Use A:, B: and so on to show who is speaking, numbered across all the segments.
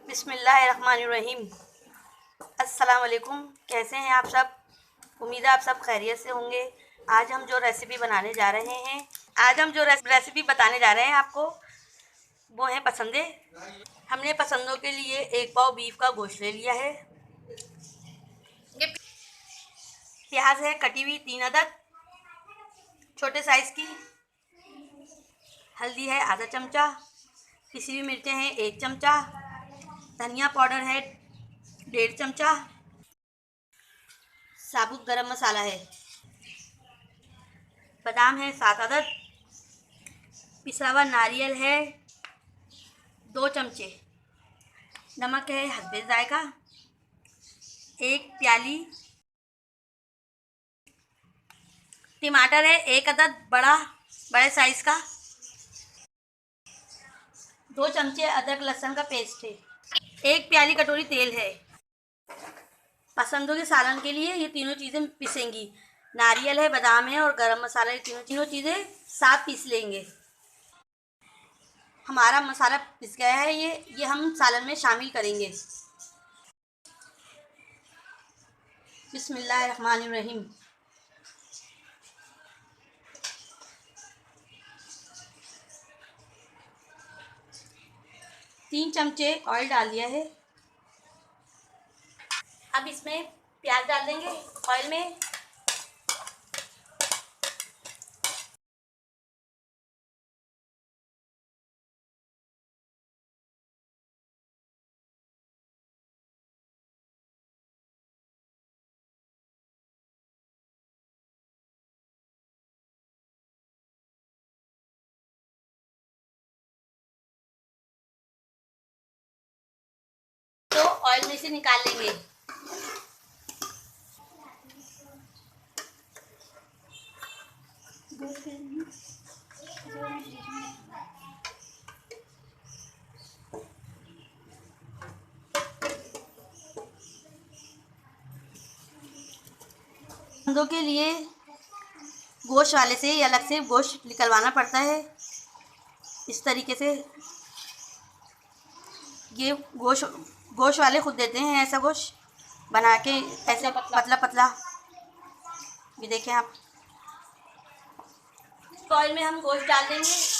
A: बिस्मिल्लाहिर्रहमानिर्रहीम। अस्सलाम वालेकुम। कैसे हैं आप सब? उम्मीद है आप सब खैरियत से होंगे। आज हम जो रेसिपी बताने जा रहे हैं आपको, वो है पसंदे। हमने पसंदों के लिए 1 पाव बीफ का गोश्त ले लिया है। प्याज है कटी हुई 3 अदद छोटे साइज़ की। हल्दी है आधा चमचा। पिसी हुई मिर्चें हैं 1 चमचा। धनिया पाउडर है 1.5 चमचा। साबुत गरम मसाला है। बादाम है 7 अदद। पिसा हुआ नारियल है 2 चमचे। नमक है हस्बे जायका 1 प्याली। टमाटर है 1 अदद बड़े साइज़ का। 2 चमचे अदरक लहसुन का पेस्ट है। 1 प्याली कटोरी तेल है। पसंदों के सालन के लिए ये तीनों चीज़ें पिसेंगी। नारियल है, बादाम है और गरम मसाला, ये तीनों चीज़ें साथ पीस लेंगे। हमारा मसाला पिस गया है। ये हम सालन में शामिल करेंगे। बिस्मिल्लाहिर्रहमानिर्रहीम। तीन चमचे ऑयल डाल दिया है। अब इसमें प्याज डाल देंगे ऑयल में। तो ऑयल में से निकाल लेंगे। पसंदों के लिए गोश्त वाले से या अलग से गोश्त निकलवाना पड़ता है। इस तरीके से ये गोश्त वाले खुद देते हैं ऐसा गोश्त बना के, ऐसे पतला पतला। ये देखें आप। ऑयल में हम गोश्त डाल देंगे।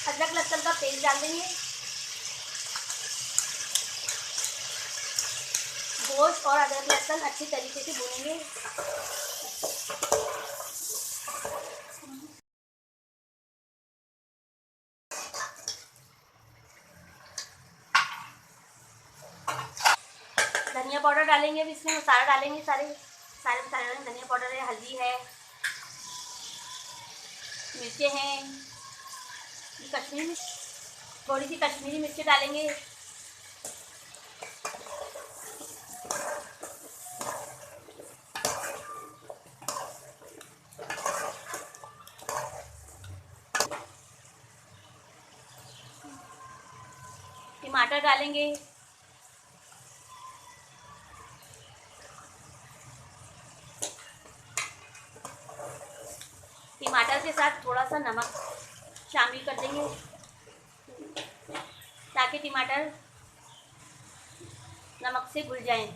A: अदरक लहसुन का पेस्ट डाल देंगे। गोश्त और अदरक लहसुन अच्छी तरीके से भूनेंगे। धनिया पाउडर डालेंगे। अब इसमें मसाला डालेंगे। सारे मसाले डालेंगे। धनिया पाउडर है, हल्दी है, मिर्चें हैं, कश्मीरी थोड़ी सी कश्मीरी मिर्ची डालेंगे। टमाटर डालेंगे। टमाटर के साथ थोड़ा सा नमक शामिल कर देंगे ताकि टमाटर नमक से घुल जाएं।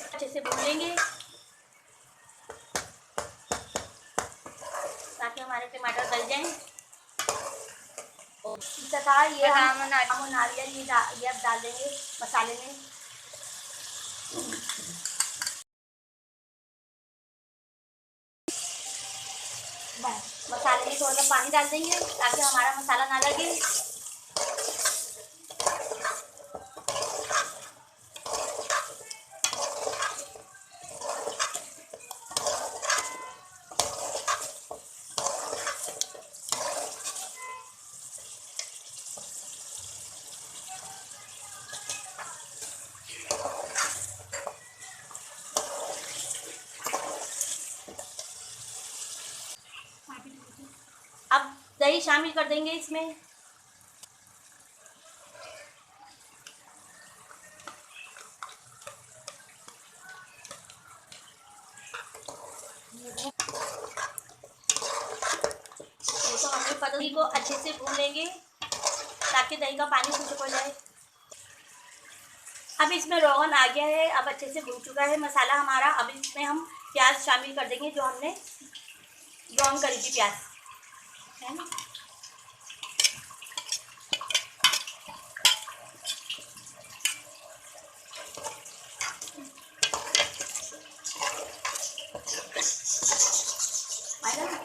A: अच्छे से भून लेंगे ताकि हमारे टमाटर गल जाएं। इस तरह ये हम नारियल ये अब डाल देंगे मसाले में। मसाले में थोड़ा सा पानी डाल देंगे ताकि हमारा मसाला ना लगे। दही शामिल कर देंगे इसमें। तो हमें दही को अच्छे से भून लेंगे ताकि दही का पानी खुश्क हो जाए। अब इसमें रोगन आ गया है, अब अच्छे से भून चुका है मसाला हमारा। अब इसमें हम प्याज शामिल कर देंगे जो हमने ब्राउन करी थी प्याज, है ना।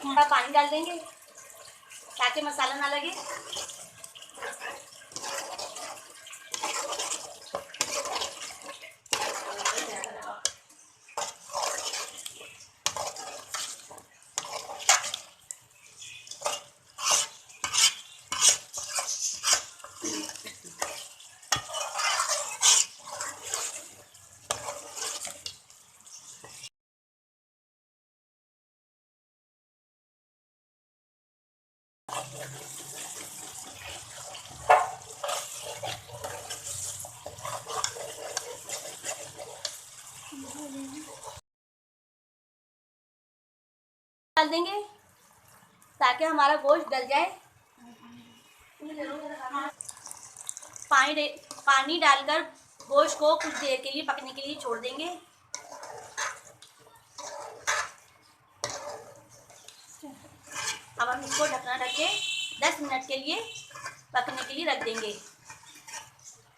A: थोड़ा पानी डाल देंगे ताकि मसाला ना लगे। डाल देंगे ताकि हमारा गोश्त गल जाए। पानी डालकर गोश्त को कुछ देर के लिए पकने के लिए छोड़ देंगे। अब हम इसको ढकना ढक के 10 मिनट के लिए पकने के लिए रख देंगे।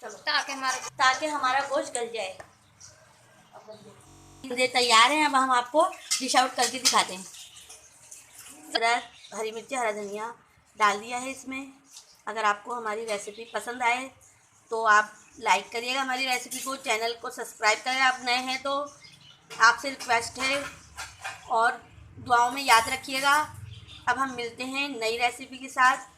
A: चलो ताकि हमारा गोश्त गल जाए। तैयार है। अब हम आपको डिश आउट करके दिखाते हैं। अदरक, हरी मिर्ची, हरा धनिया डाल दिया है इसमें। अगर आपको हमारी रेसिपी पसंद आए तो आप लाइक करिएगा हमारी रेसिपी को, चैनल को सब्सक्राइब करें। आप नए हैं तो आपसे रिक्वेस्ट है, और दुआओं में याद रखिएगा। अब हम मिलते हैं नई रेसिपी के साथ।